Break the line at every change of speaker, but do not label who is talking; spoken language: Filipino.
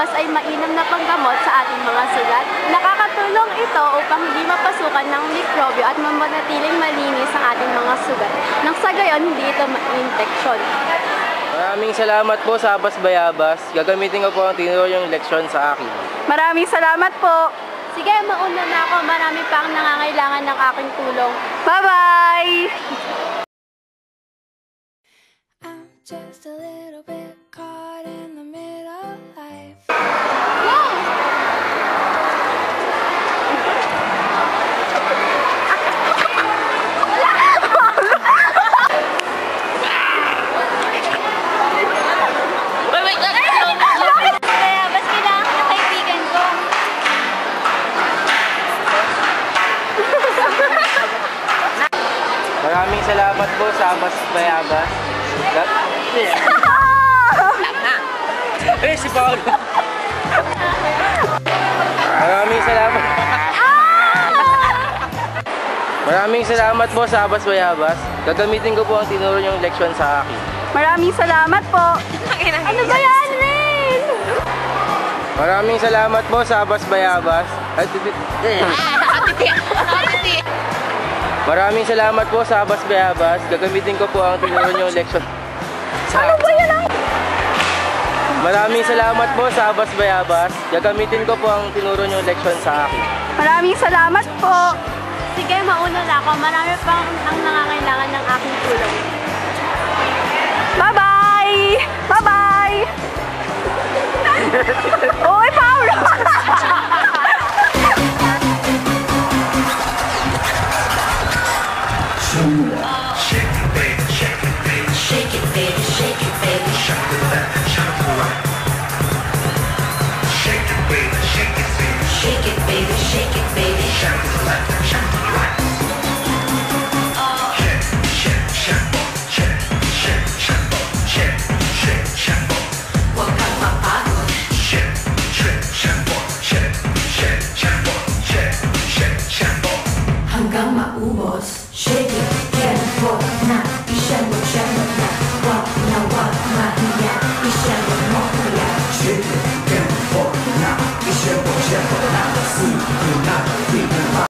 bayabas ay mainam na panggamot sa ating mga sugat. Nakakatulong ito upang hindi mapasukan ng mikrobyo at manatiling malinis ang ating mga sugat. Nang sa gayon, hindi ito ma-infeksyon.
Maraming salamat po sa Abas Bayabas. Gagamitin ko po ang tinuruang leksyon sa akin.
Maraming salamat po.
Sige, mauna na ako. Marami pa ang nangangailangan ng aking tulong.
Bye-bye!
I'm just a little bit caught in the middle of life.
Bayabas, kailangan ka ng kaibigan ko.
Maraming salamat po sa Abas Bayabas. Si Paul! Maraming salamat. Maraming salamat po sa Abas Bayabas. Gagamitin ko po ang tinuro niyong leksyon sa akin.
Maraming salamat po.
Ano ba yan, Rin?
Maraming salamat po sa Abas Bayabas. Maraming salamat po sa Abas Bayabas. Gagamitin ko po ang tinuro niyong leksyon sa akin.
Ano ba yan?
Maraming salamat po sa Abas Bayabas. Gagamitin ko po ang tinuro niyong leksyon sa akin.
Maraming salamat po.
Sige, mauna na ako. Marami pa ang nangangailangan ng aking tulong.
Bye-bye! Bye-bye! Uy, Paolo!
Hanggang maubos, shake it, can't walk na, isyan mo siya.